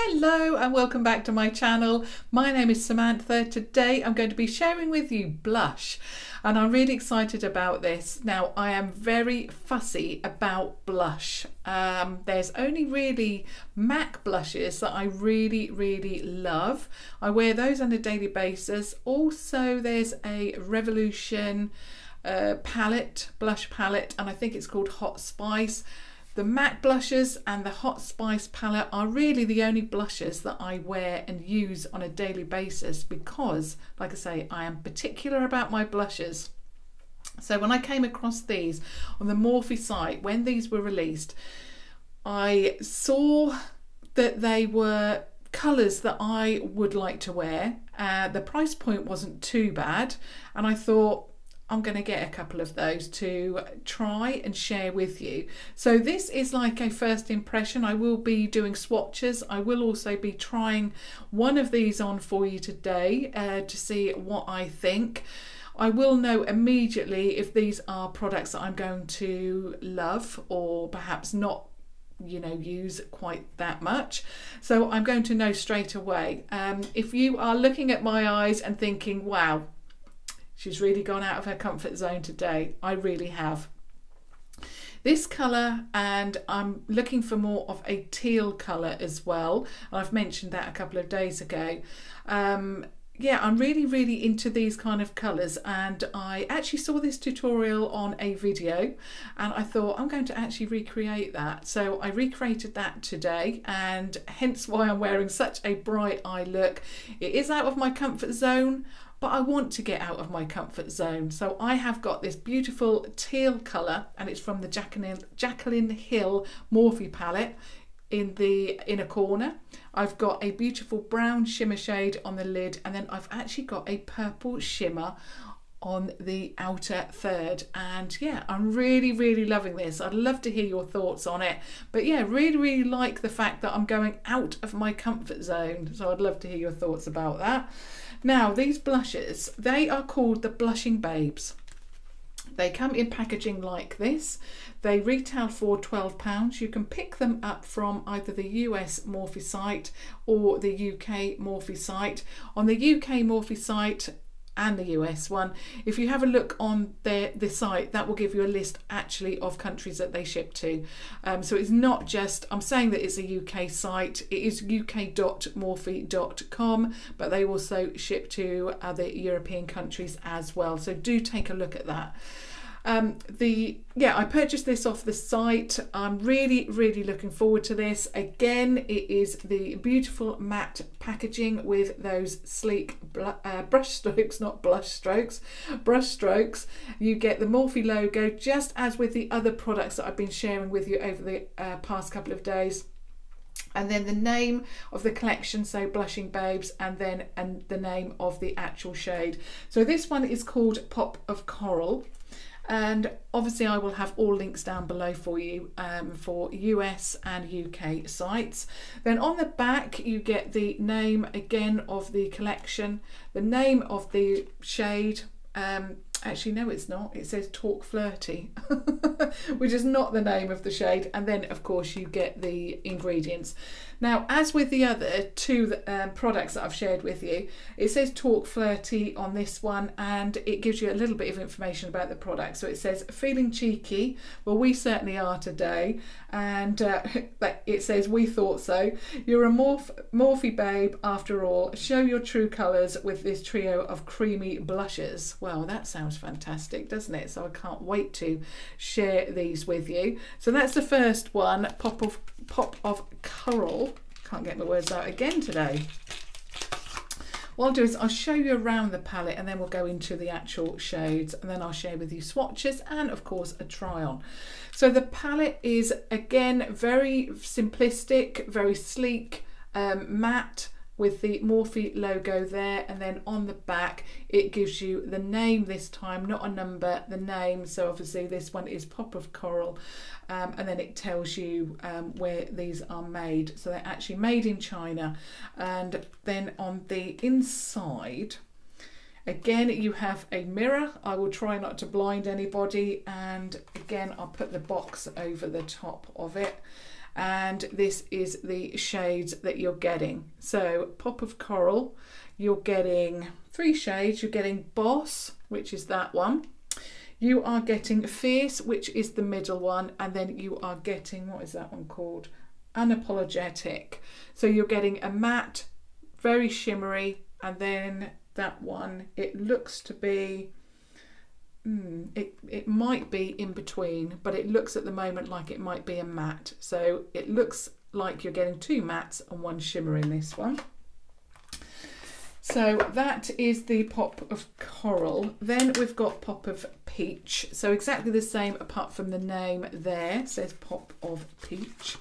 Hello and welcome back to my channel. My name is Samantha. Today I'm going to be sharing with you blush and I'm really excited about this. Now I am very fussy about blush. There's only really MAC blushes that I really love. I wear those on a daily basis. Also there's a Revolution blush palette, and I think it's called Hot Spice. The MAC blushes and the Hot Spice palette are really the only blushes that I wear and use on a daily basis because, like I say, I am particular about my blushes. So when I came across these on the Morphe site, when these were released, I saw that they were colours that I would like to wear. The price point wasn't too bad, and I thought, I'm going to get a couple of those to try and share with you. So this is like a first impression. I will be doing swatches. I will also be trying one of these on for you today to see what I think. I will know immediately if these are products that I'm going to love or perhaps not use quite that much. So I'm going to know straight away. If you are looking at my eyes and thinking, wow, she's really gone out of her comfort zone today, I really have. This colour, and I'm looking for more of a teal colour as well. I've mentioned that a couple of days ago. Yeah, I'm really into these kind of colours, and I actually saw this tutorial on a video and I thought I'm going to actually recreate that. So I recreated that today, and hence why I'm wearing such a bright eye look. It is out of my comfort zone, but I want to get out of my comfort zone. So I have got this beautiful teal colour, and it's from the Jaclyn Hill Morphe palette in the inner corner. I've got a beautiful brown shimmer shade on the lid, and then I've actually got a purple shimmer on the outer third. And yeah, I'm really loving this. I'd love to hear your thoughts on it, but yeah, really like the fact that I'm going out of my comfort zone. So I'd love to hear your thoughts about that. Now these blushes, they are called the Blushing Babes. They come in packaging like this. They retail for £12. You can pick them up from either the US Morphe site or the UK Morphe site. On the UK Morphe site and the US one, if you have a look on the site, that will give you a list actually of countries that they ship to. So it's not just, I'm saying that it's a UK site, it is uk.morphe.com, but they also ship to other European countries as well, so do take a look at that. I purchased this off the site. I'm really looking forward to this. Again, it is the beautiful matte packaging with those sleek brush strokes, not blush strokes, brush strokes. You get the Morphe logo, just as with the other products that I've been sharing with you over the past couple of days. And then the name of the collection, so Blushing Babes, and the name of the actual shade. So this one is called Pop of Coral. And obviously I will have all links down below for you for US and UK sites. Then on the back you get the name again of the collection, the name of the shade. Actually no, it's not, it says Talk Flirty which is not the name of the shade, and then of course you get the ingredients. Now, as with the other two products that I've shared with you, it says Talk Flirty on this one, and it gives you a little bit of information about the product. So it says, feeling cheeky? Well, we certainly are today. And it says, we thought so. You're a Morphe babe after all. Show your true colours with this trio of creamy blushes. Well, that sounds fantastic, doesn't it? So I can't wait to share these with you. So that's the first one, Pop of Coral. Can't get my words out again today. What I'll do is I'll show you around the palette, and then we'll go into the actual shades, and then I'll share with you swatches and of course a try on. So the palette is again very simplistic, very sleek, matte, with the Morphe logo there, and then on the back it gives you the name this time, not a number, the name. So obviously this one is Pop of Coral, and then it tells you where these are made. So they're actually made in China. And then on the inside, again, you have a mirror. I will try not to blind anybody, and again I'll put the box over the top of it. and this is the shades that you're getting. So Pop of Coral, you're getting 3 shades. You're getting Boss, which is that one. You are getting Fierce, which is the middle one, and then you are getting, what is that one called? Unapologetic. So you're getting a matte, very shimmery, and then that one, it looks to be, it might be in between, but it looks at the moment like it might be a matte. So it looks like you're getting 2 mattes and 1 shimmer in this one. So that is the Pop of Coral. Then we've got Pop of Peach. So exactly the same apart from the name there. It says Pop of Peach.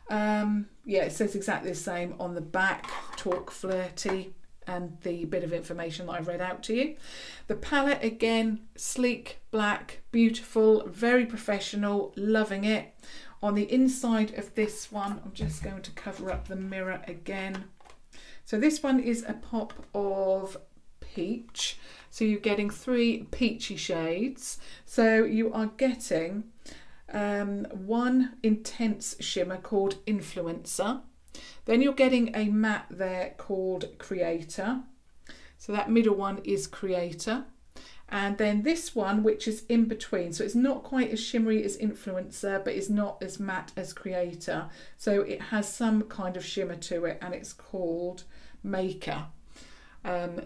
Yeah, it says exactly the same on the back. Talk Flirty and the bit of information that I've read out to you. The palette, again, sleek, black, beautiful, very professional, loving it. On the inside of this one, I'm just going to cover up the mirror again. So this one is a Pop of Peach. So you're getting 3 peachy shades. So you are getting 1 intense shimmer called Influencer. Then you're getting a matte there called Creator. So that middle one is Creator. And then this one, which is in between. So it's not quite as shimmery as Influencer, but it's not as matte as Creator. So it has some kind of shimmer to it, and it's called Maker.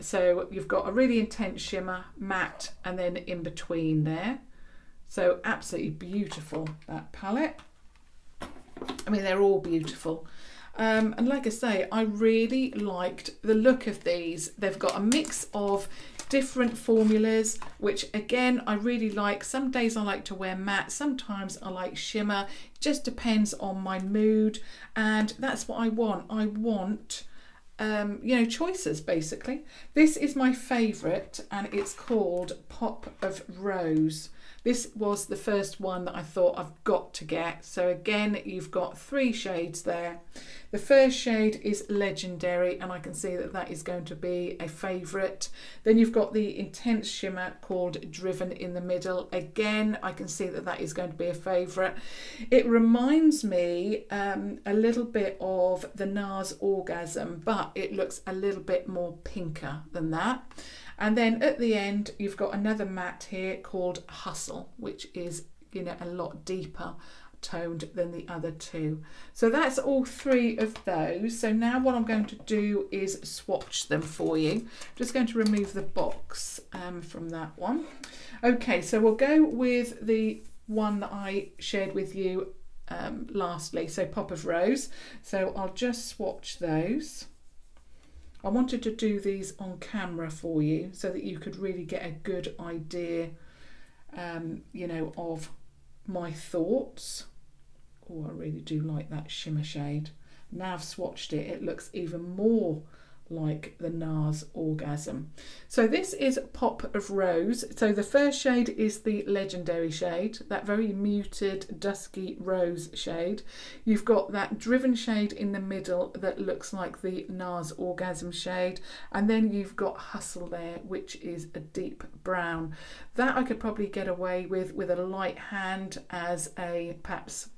So you've got a really intense shimmer, matte, and then in between there. So absolutely beautiful, that palette. I mean, they're all beautiful. And like I say, I really liked the look of these. They've got a mix of different formulas, which again, I really like. Some days I like to wear matte, sometimes I like shimmer. It just depends on my mood, and that's what I want. I want you know, choices basically. This is my favourite, and it's called Pop of Rose. This was the first one that I thought I've got to get. So again, you've got 3 shades there. The first shade is Legendary, and I can see that that is going to be a favourite. Then you've got the intense shimmer called Driven in the middle. Again, I can see that that is going to be a favourite. It reminds me a little bit of the NARS Orgasm, but it looks a little bit more pinker than that. And then at the end, you've got another matte here called Hustle, which is, you know, a lot deeper toned than the other 2. So that's all 3 of those. So now what I'm going to do is swatch them for you. I'm just going to remove the box from that one. Okay, so we'll go with the one that I shared with you lastly, so Pop of Rose. So I'll just swatch those. I wanted to do these on camera for you so that you could really get a good idea, you know, of my thoughts. Oh, I really do like that shimmer shade. Now I've swatched it, it looks even more like the NARS Orgasm. So this is Pop of Rose. So the first shade is the Legendary shade, that very muted dusky rose shade. You've got that Driven shade in the middle that looks like the NARS Orgasm shade, and then you've got Hustle there, which is a deep brown. That I could probably get away with a light hand as a perhaps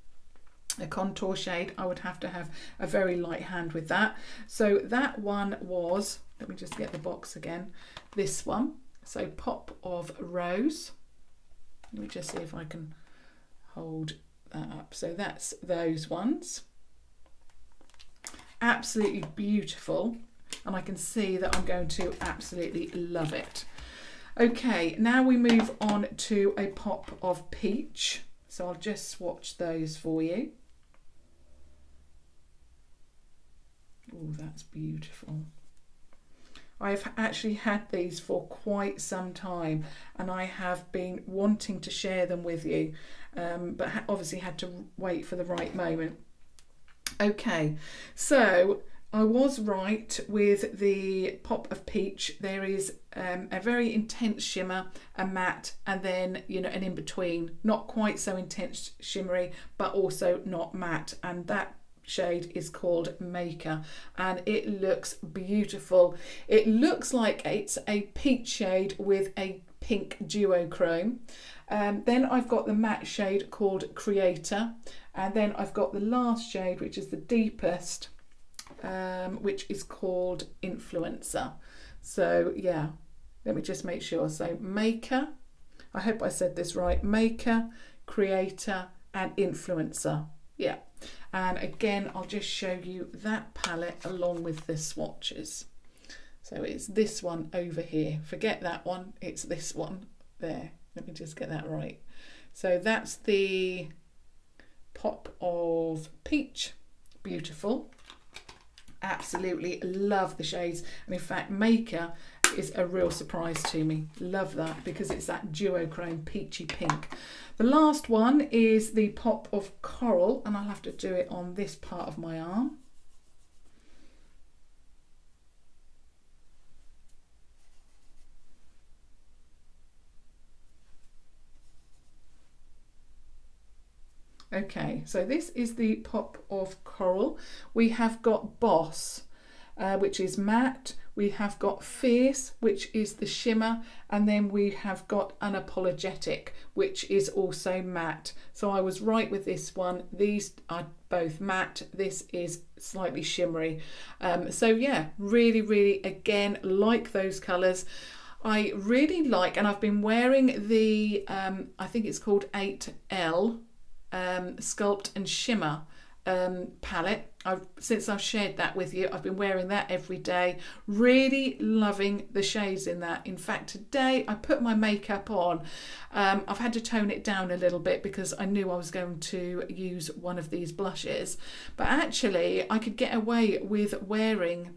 a contour shade. I would have to have a very light hand with that. So that one was, let me just get the box again, this one. So Pop of Rose. Let me just see if I can hold that up. So that's those ones. Absolutely beautiful, and I can see that I'm going to absolutely love it. Okay, now we move on to a Pop of Peach. So I'll just swatch those for you. Oh, that's beautiful. I've actually had these for quite some time, and I have been wanting to share them with you, but obviously had to wait for the right moment. Okay, so I was right with the Pop of Peach. There is a very intense shimmer, a matte, and then, you know, an in-between, not quite so intense shimmery, but also not matte, and that shade is called Maker, and it looks beautiful. It looks like it's a peach shade with a pink duochrome. Then I've got the matte shade called Creator, And then I've got the last shade, which is the deepest, which is called Influencer. So yeah, let me just make sure. So Maker, I hope I said this right, Maker, Creator and Influencer. Yeah, and again I'll just show you that palette along with the swatches. So it's this one over here, forget that one, it's this one there. Let me just get that right. So that's the Pop of Peach, beautiful. Absolutely love the shades, and in fact Maker is a real surprise to me. Love that because it's that duochrome peachy pink. The last one is the Pop of Coral, and I'll have to do it on this part of my arm. Okay, so this is the Pop of Coral. We have got Boss, which is matte. We have got Fierce, which is the shimmer, and then we have got Unapologetic, which is also matte. So I was right with this one. These are both matte. This is slightly shimmery. So yeah, really, again, like those colours. I really like, and I've been wearing the, I think it's called 8L, Sculpt and Shimmer palette. Since I've shared that with you, I've been wearing that every day. Really loving the shades in that. In fact, today I put my makeup on. I've had to tone it down a little bit because I knew I was going to use one of these blushes, but actually I could get away with wearing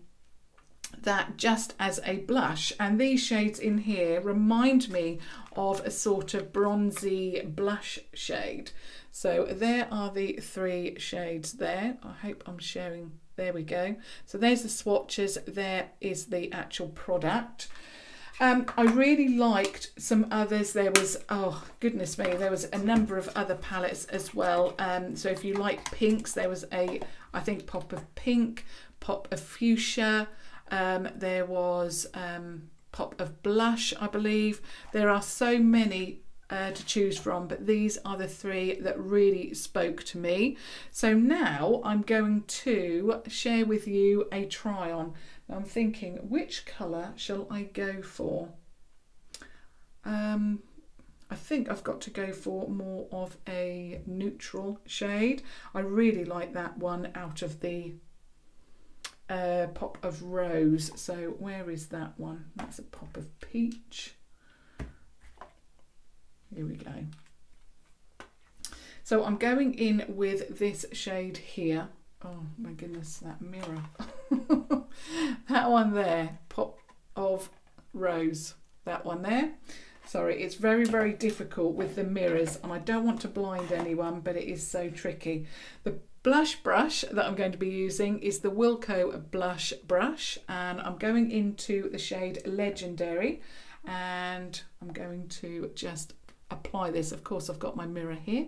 that just as a blush, and these shades in here remind me of a sort of bronzy blush shade. So there are the three shades there. I hope I'm sharing. There we go. So there's the swatches. There is the actual product. I really liked some others. There was, oh goodness me, there was a number of other palettes as well. So if you like pinks, there was a, I think, Pop of Pink, Pop of Fuchsia. There was Pop of Blush, I believe. There are so many to choose from, but these are the three that really spoke to me. So now I'm going to share with you a try on. Now I'm thinking, which colour shall I go for? I think I've got to go for more of a neutral shade. I really like that one out of the Pop of Rose. So where is that one? That's a Pop of Peach. Here we go. So I'm going in with this shade here. Oh my goodness, that mirror. That one there, Pop of Rose. That one there. Sorry, it's very difficult with the mirrors, and I don't want to blind anyone, but it is so tricky. The blush brush that I'm going to be using is the Wilko blush brush, and I'm going into the shade Legendary, and I'm going to just apply this. Of course, I've got my mirror here.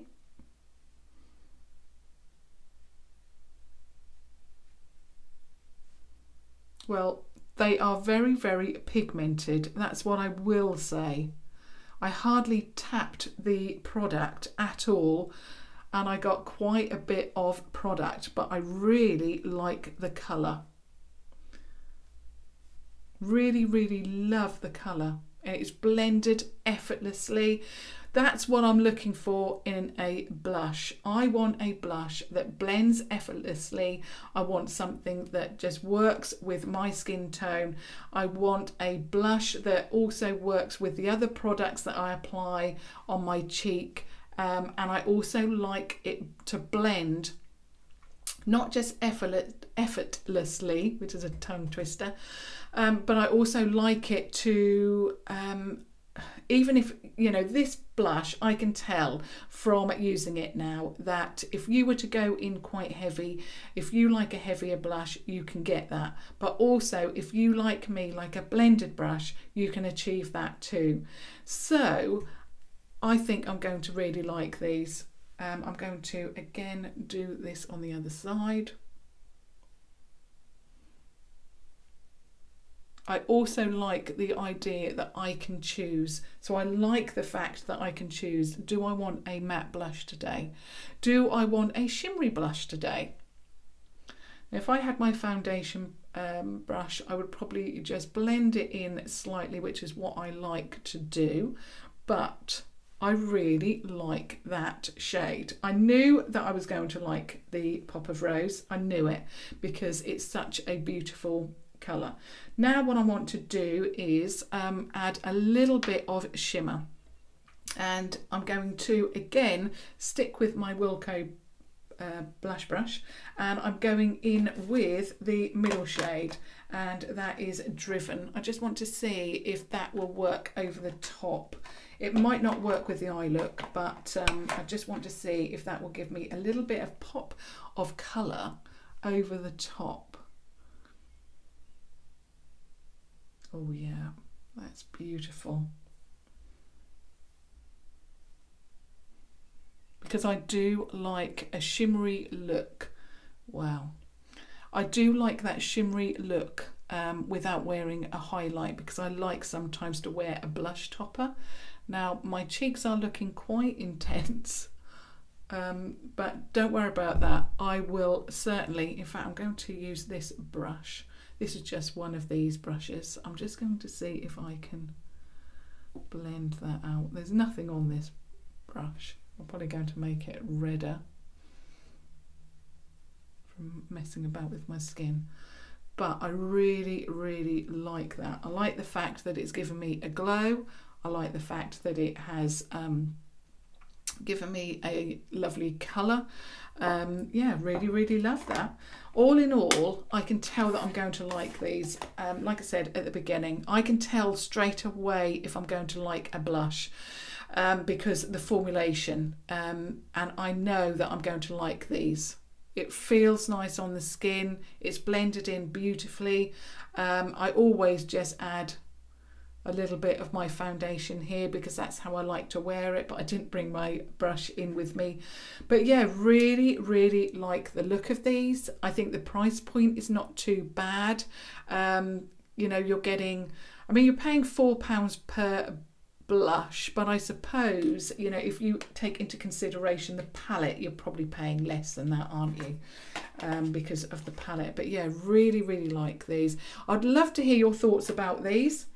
Well, they are very pigmented. That's what I will say. I hardly tapped the product at all, and I got quite a bit of product, but I really like the colour. Really love the colour, and it's blended effortlessly. That's what I'm looking for in a blush. I want a blush that blends effortlessly. I want something that just works with my skin tone. I want a blush that also works with the other products that I apply on my cheek. And I also like it to blend, not just effortlessly, which is a tongue twister, but I also like it to, even if, you know, this blush, I can tell from using it now that if you were to go in quite heavy, if you like a heavier blush, you can get that. But also, if you like me, like a blended brush, you can achieve that too. So I think I'm going to really like these. I'm going to again do this on the other side. I also like the idea that I can choose. So I like the fact that I can choose, do I want a matte blush today? Do I want a shimmery blush today? If I had my foundation brush, I would probably just blend it in slightly, which is what I like to do, but I really like that shade. I knew that I was going to like the Pop of Rose. I knew it because it's such a beautiful colour. Now what I want to do is add a little bit of shimmer, and I'm going to again stick with my Wilko blush brush, and I'm going in with the middle shade, and that is Driven. I just want to see if that will work over the top. It might not work with the eye look, but I just want to see if that will give me a little bit of pop of colour over the top. Oh yeah, that's beautiful. Because I do like a shimmery look. Wow. I do like that shimmery look without wearing a highlight, because I like sometimes to wear a blush topper. Now my cheeks are looking quite intense, but don't worry about that. I will certainly, in fact I'm going to use this brush. This is just one of these brushes. I'm just going to see if I can blend that out. There's nothing on this brush. I'm probably going to make it redder from messing about with my skin. But I really, really like that. I like the fact that it's given me a glow. I like the fact that it has given me a lovely colour. Yeah, really, really love that. All in all, I can tell that I'm going to like these. Like I said at the beginning, I can tell straight away if I'm going to like a blush. Because the formulation, and I know that I'm going to like these. It feels nice on the skin, it's blended in beautifully. I always just add a little bit of my foundation here because that's how I like to wear it, but I didn't bring my brush in with me. But yeah, really, really like the look of these. I think the price point is not too bad. You know, you're getting, I mean, you're paying £4 per blush, but I suppose, you know, if you take into consideration the palette, you're probably paying less than that, aren't you, because of the palette. But yeah, really, really like these. I'd love to hear your thoughts about these.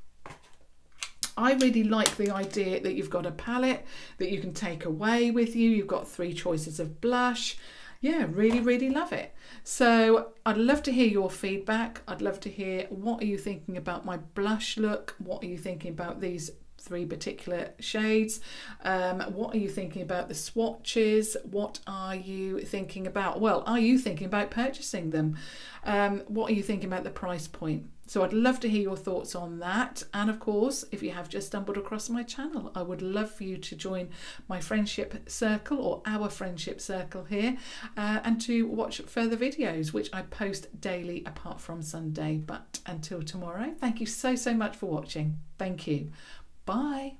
I really like the idea that you've got a palette that you can take away with you. You've got 3 choices of blush. Yeah, really, really love it. So I'd love to hear your feedback. I'd love to hear, what are you thinking about my blush look? What are you thinking about these 3 particular shades? What are you thinking about the swatches? What are you thinking about, well, are you thinking about purchasing them? What are you thinking about the price point? So I'd love to hear your thoughts on that. And of course, if you have just stumbled across my channel, I would love for you to join my friendship circle, or our friendship circle here, and to watch further videos, which I post daily apart from Sunday. But until tomorrow, thank you so, so much for watching. Thank you. Bye.